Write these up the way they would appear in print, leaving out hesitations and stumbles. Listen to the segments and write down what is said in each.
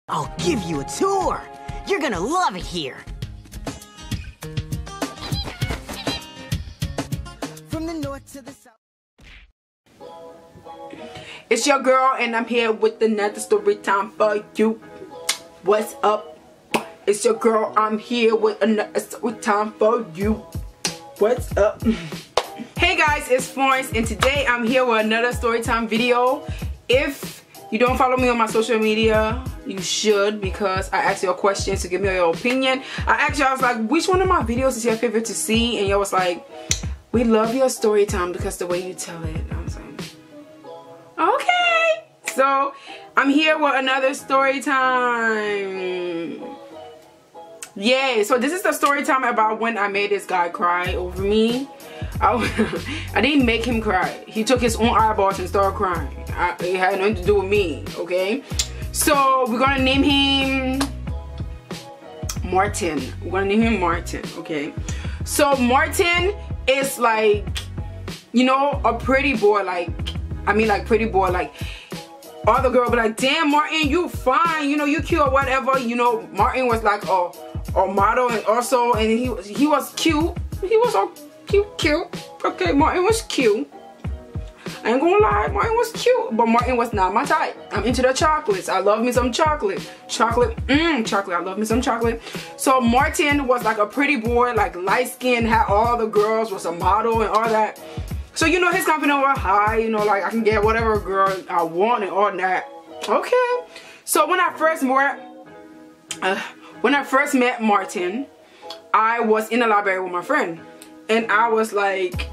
I'll give you a tour. You're gonna love it here. From the north to the south. It's your girl, and I'm here with another story time for you. What's up? It's your girl. I'm here with another story time for you. What's up? Hey guys, it's Florence, and today I'm here with another story time video. If you don't follow me on my social media, you should, because I asked you a question to give me your opinion. I was like, which one of my videos is your favorite to see? And y'all was like, we love your story time because the way you tell it. And I was like, okay. So I'm here with another story time. Yay. So this is the story time about when I made this guy cry over me. I didn't make him cry. He took his own eyeballs and started crying. It had nothing to do with me, okay? So we're gonna name him Martin. We're gonna name him Martin, okay? So Martin is like, you know, a pretty boy. Like, I mean, like pretty boy. Like, all the girls be like, damn, Martin, you fine. You know, you cute or whatever. You know, Martin was like a model, and also, and he was cute. He was so cute. Okay, Martin was cute. I ain't gonna lie, Martin was cute, but Martin was not my type. I'm into the chocolates. I love me some chocolate. Chocolate, I love me some chocolate. So Martin was like a pretty boy, like light skin, had all the girls, was a model and all that. So, you know, his confidence was high, you know, like I can get whatever girl I want and all that. Okay. So when I first met Martin, I was in the library with my friend, and I was like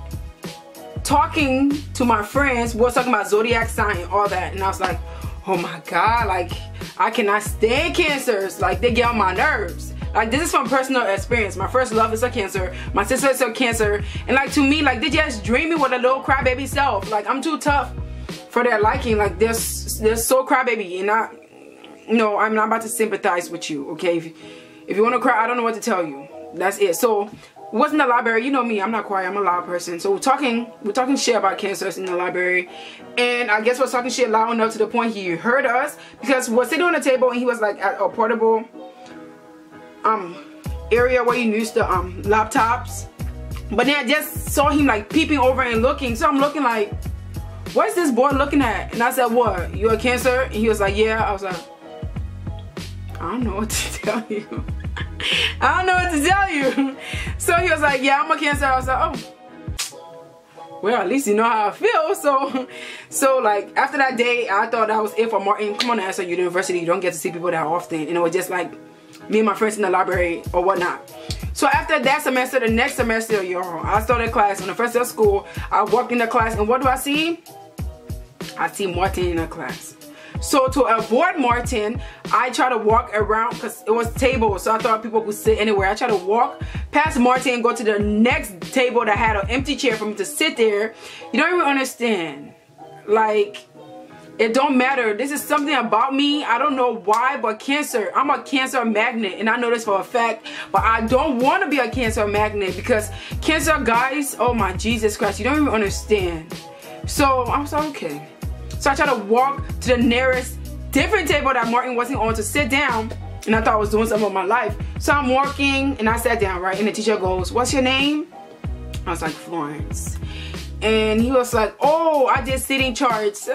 talking to my friends, was talking about zodiac sign and all that, and I was like, oh my god, like I cannot stand cancers, like they get on my nerves. Like, this is from personal experience. My first love is a Cancer, my sister is a Cancer, and like to me, like they just dream me with a little crybaby self. Like, I'm too tough for their liking. Like, they're so crybaby, and I'm not about to sympathize with you, okay? If you want to cry, I don't know what to tell you. That's it. So was in the library. You know me, I'm not quiet, I'm a loud person. So we're talking shit about cancers in the library, and I guess we're talking shit loud enough to the point he heard us, because we're sitting on the table and he was like at a portable area where you used the laptops. But then I just saw him like peeping over and looking, so I'm looking like, what's this boy looking at? And I said, what, you a Cancer? And he was like, yeah. I was like, I don't know what to tell you. I don't know what to tell you. So he was like, yeah, I'm a Cancer. I was like, oh, well, at least you know how I feel. So like after that day, I thought that was it for Martin. Come on to SR University, you don't get to see people that often, and it was just like me and my friends in the library or whatnot. So after that semester, the next semester, y'all, I started class. On the first day of school, I walked in the class, and what do I see? I see Martin in the class. So to avoid Martin, I try to walk around, because it was tables, so I thought people could sit anywhere. I try to walk past Martin and go to the next table that had an empty chair for me to sit there. You don't even understand. Like, it don't matter. This is something about me. I don't know why, but Cancer, I'm a Cancer magnet, and I know this for a fact. But I don't want to be a Cancer magnet, because Cancer guys, oh my Jesus Christ, you don't even understand. So I was like, okay. So I tried to walk to the nearest different table that Martin wasn't on to sit down, and I thought I was doing something with my life. So I'm walking, and I sat down, right? And the teacher goes, what's your name? I was like, Florence. And he was like, oh, I did sitting charts.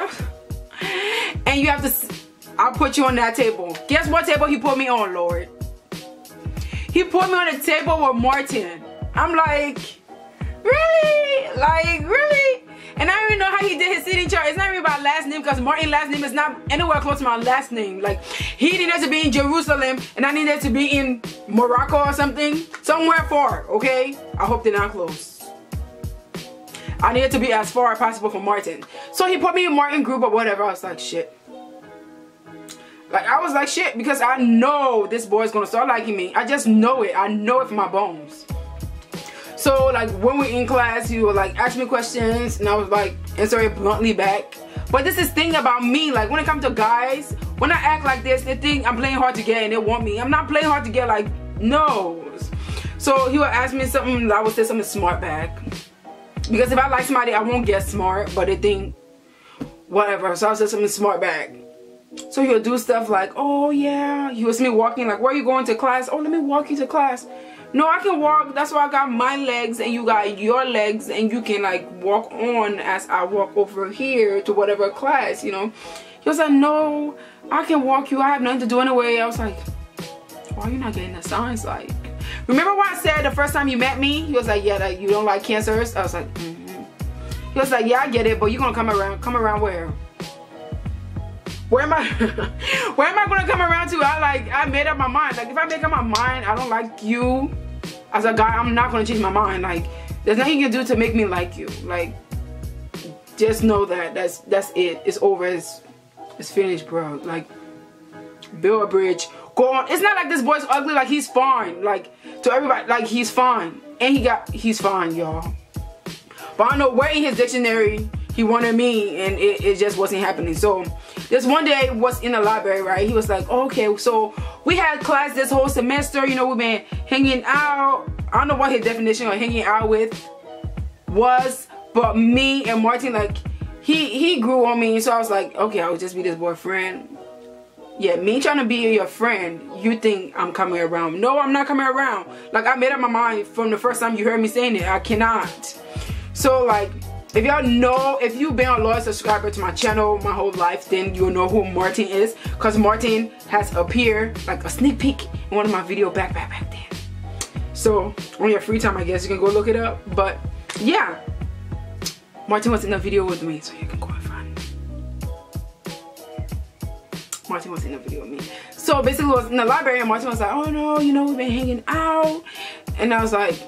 And you have to, I'll put you on that table. Guess what table he put me on, Lord? He put me on the table with Martin. I'm like, really? Like, really? And I don't even know how he did his sitting chart. It's not even about last name, because Martin's last name is not anywhere close to my last name. Like, he needed to be in Jerusalem, and I needed to be in Morocco or something. Somewhere far, okay? I hope they're not close. I needed to be as far as possible from Martin. So he put me in Martin group or whatever. I was like, shit. Like, I was like, shit, because I know this boy's gonna start liking me. I just know it. I know it from my bones. So like when we're in class, he would like ask me questions, and I was like answer it bluntly back. But this is thing about me, like when it comes to guys, when I act like this, they think I'm playing hard to get and they want me. I'm not playing hard to get, like, no. So he would ask me something, I would say something smart back. Because if I like somebody, I won't get smart, but they think whatever. So I said something smart back. So he'll do stuff like, oh yeah, he was me walking like, where are you going to class? Oh, let me walk you to class. No, I can walk. That's why I got my legs and you got your legs, and you can like walk on as I walk over here to whatever class, you know. He was like, no, I can walk you. I have nothing to do anyway. I was like, why are you not getting the signs? Like, remember what I said the first time you met me? He was like, yeah, like, you don't like cancers? I was like, He was like, yeah, I get it, but you're gonna come around. Come around where? Where am I? Where am I gonna come around to? I made up my mind. Like, if I make up my mind, I don't like you as a guy, I'm not gonna change my mind. Like, there's nothing you can do to make me like you. Like, just know that that's it. It's over. It's finished, bro. Like, build a bridge. Go on. It's not like this boy's ugly. Like, he's fine. Like, to everybody, like, he's fine. And he's fine, y'all. But I don't know where in his dictionary he wanted me, and it just wasn't happening. So this one day was in the library, right? He was like, oh, okay, so we had class this whole semester, you know, we've been hanging out. I don't know what his definition of hanging out with was, but me and Martin, like, he grew on me. So I was like, okay, I would just be this boyfriend. Yeah, me trying to be your friend, you think I'm coming around. No, I'm not coming around. Like, I made up my mind from the first time you heard me saying it. I cannot. So, like, if y'all know, if you've been a loyal subscriber to my channel my whole life, then you'll know who Martin is. Because Martin has appeared, like, a sneak peek in one of my videos back then. So, on your free time, I guess, you can go look it up. But, yeah. Martin was in a video with me, so you can go and find it. Martin was in a video with me. So, basically, I was in the library, and Martin was like, oh, no, you know, we've been hanging out. And I was like,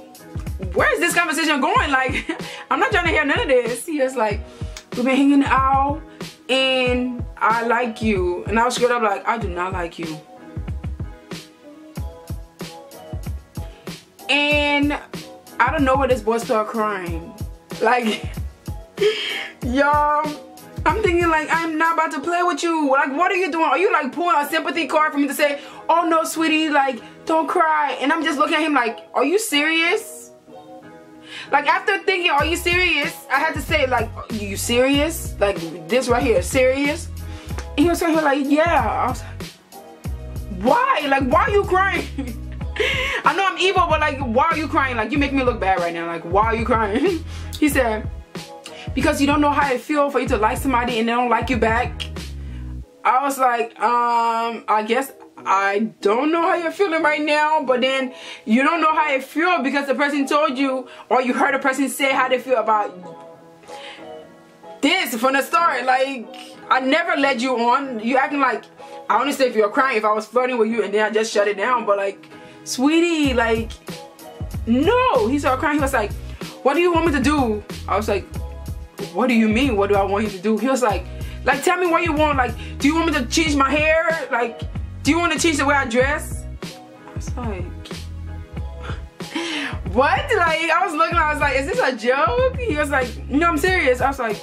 where is this conversation going? Like, I'm not trying to hear none of this. He was like, we've been hanging out and I like you. And I was straight up like, I do not like you. And I don't know where this boy started crying. Like, y'all, I'm thinking like, I'm not about to play with you. Like, what are you doing? Are you like pulling a sympathy card for me to say, oh no, sweetie, like, don't cry? And I'm just looking at him like, are you serious? Like, after thinking, are you serious? I had to say, like, you serious? Like, this right here, serious? And he was saying, like, yeah. I was like, why? Like, why are you crying? I know I'm evil, but like, why are you crying? Like, you make me look bad right now. Like, why are you crying? He said, because you don't know how it feels for you to like somebody and they don't like you back. I was like, I guess I don't know how you're feeling right now, but then you don't know how it feels because the person told you, or you heard a person say how they feel about this from the start. Like, I never led you on. You acting like, I understand if you're crying if I was flirting with you and then I just shut it down, but like, sweetie, like, no. He started crying. He was like, what do you want me to do? I was like, what do you mean? What do I want you to do? He was like, tell me what you want. Like, do you want me to change my hair? Like, do you want to change the way I dress? I was like, what? Like, I was looking, I was like, is this a joke? He was like, no, I'm serious. I was like,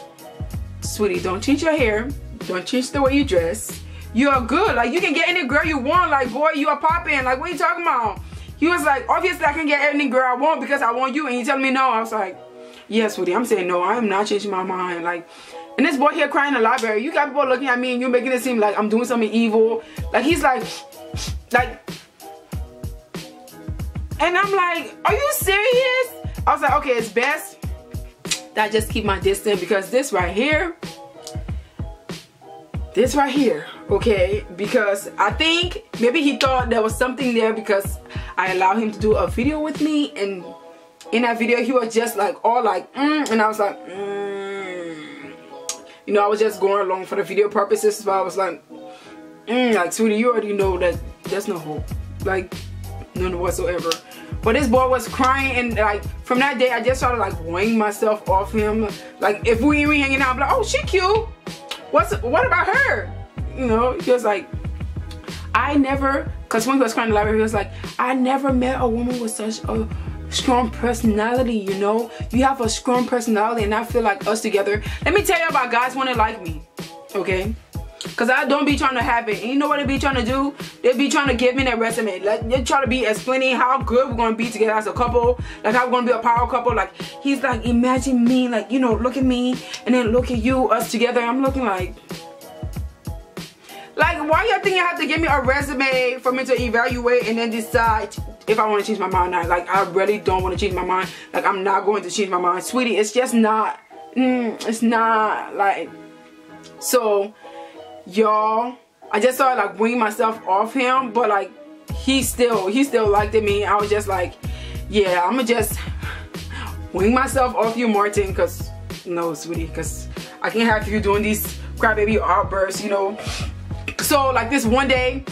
sweetie, don't change your hair. Don't change the way you dress. You're good. Like, you can get any girl you want. Like, boy, you are popping. Like, what are you talking about? He was like, obviously, I can get any girl I want because I want you. And you telling me no. I was like, yeah, sweetie, I'm saying no. I am not changing my mind. Like, and this boy here crying in the library. You got people looking at me and you're making it seem like I'm doing something evil. Like, he's like, and I'm like, are you serious? I was like, okay, it's best that I just keep my distance because this right here, okay, because I think maybe he thought there was something there because I allowed him to do a video with me, and in that video he was just like all like and I was like you know, I was just going along for the video purposes, but I was like like, sweetie, you already know that there's no hope, like, none whatsoever. But this boy was crying, and like, from that day I just started like weighing myself off him. Like, if we were hanging out, I'm like, oh, she cute, what about her? You know, he was like, I never, because when he was crying in the library, he was like, I never met a woman with such a strong personality, you know? You have a strong personality, and I feel like us together. Let me tell you about guys want to like me, okay? Because I don't be trying to have it. And you know what they be trying to do? They be trying to give me their resume. Like, they try to be explaining how good we're going to be together as a couple. Like, how we're going to be a power couple. Like, he's like, imagine me, like, you know, look at me, and then look at you, us together. I'm looking like Like, why y'all think you have to give me a resume for me to evaluate and then decide if I want to change my mind or not? Like, I really don't want to change my mind. Like, I'm not going to change my mind. Sweetie, it's just not. It's not, like. So, y'all, I just started, like, weaning myself off him. But, like, he still liked me. I was just like, yeah, I'm going to just wean myself off you, Martin. Because, no, sweetie, because I can't have you doing these crybaby outbursts, you know. So like this one day,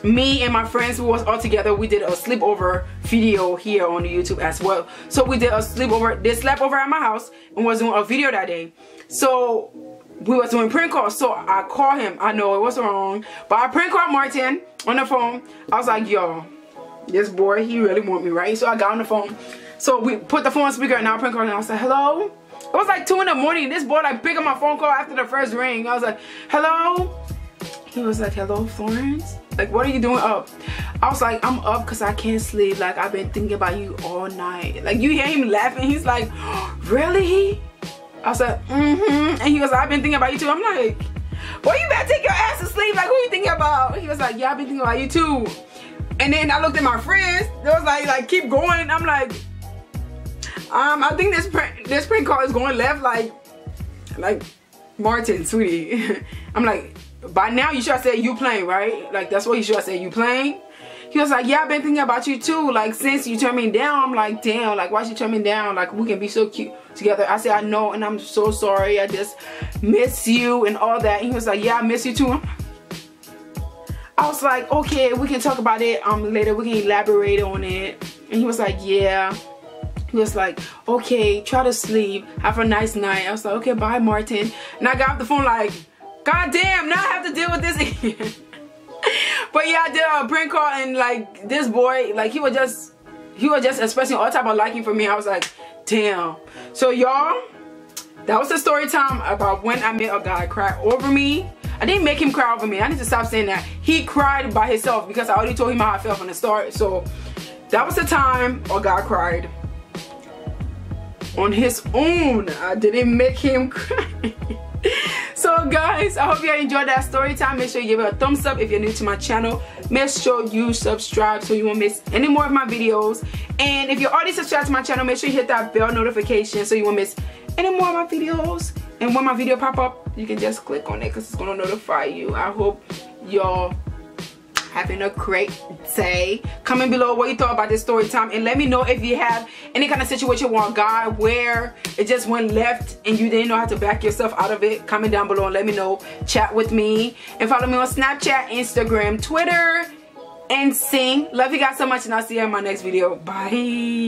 me and my friends who was all together, we did a sleepover video here on the YouTube as well. So we did a sleepover. They slept over at my house and was doing a video that day. So we was doing prank calls. So I called him. I know it was wrong, but I prank called Martin on the phone. I was like, yo, this boy, he really want me, right? So I got on the phone. So we put the phone on speaker and I prank called and I was like, hello? It was like 2 in the morning. This boy like picked up my phone call after the first ring. I was like, hello? He was like, hello, Florence? Like, what are you doing up? I was like, I'm up because I can't sleep. Like, I've been thinking about you all night. Like, you hear him laughing. He's like, really? I was like, mm-hmm. And he was like, I've been thinking about you too. I'm like, boy, you better take your ass to sleep. Like, who you thinking about? He was like, yeah, I've been thinking about you too. And then I looked at my friends. They was like keep going. I'm like, I think this prank call is going left. Like Martin, sweetie. I'm like, by now you should have said you playing, right? Like, that's what you should have said, you playing. He was like, yeah, I've been thinking about you too. Like, since you turned me down. I'm like, damn, like, why'd you turn me down? Like, we can be so cute together. I said, I know, and I'm so sorry. I just miss you and all that. And he was like, yeah, I miss you too. I was like, okay, we can talk about it later. We can elaborate on it. And he was like, yeah. He was like, okay, try to sleep. Have a nice night. I was like, okay, bye, Martin. And I got off the phone like, god damn, now I have to deal with this again. But yeah, I did a prank call and like this boy, like he was just expressing all type of liking for me. I was like, damn. So y'all, that was the story time about when I made a guy cry over me. I didn't make him cry over me. I need to stop saying that. He cried by himself because I already told him how I felt from the start. So that was the time a guy cried on his own. I didn't make him cry. So guys, I hope you enjoyed that story time. Make sure you give it a thumbs up if you're new to my channel. Make sure you subscribe so you won't miss any more of my videos. And if you're already subscribed to my channel, make sure you hit that bell notification so you won't miss any more of my videos. And when my video pop up, you can just click on it because it's going to notify you. I hope y'all having a great day. Comment below what you thought about this story time and let me know if you have any kind of situation with a guy where it just went left and you didn't know how to back yourself out of it. Comment down below and let me know. Chat with me and follow me on Snapchat, Instagram, Twitter, and sing. Love you guys so much and I'll see you in my next video. Bye.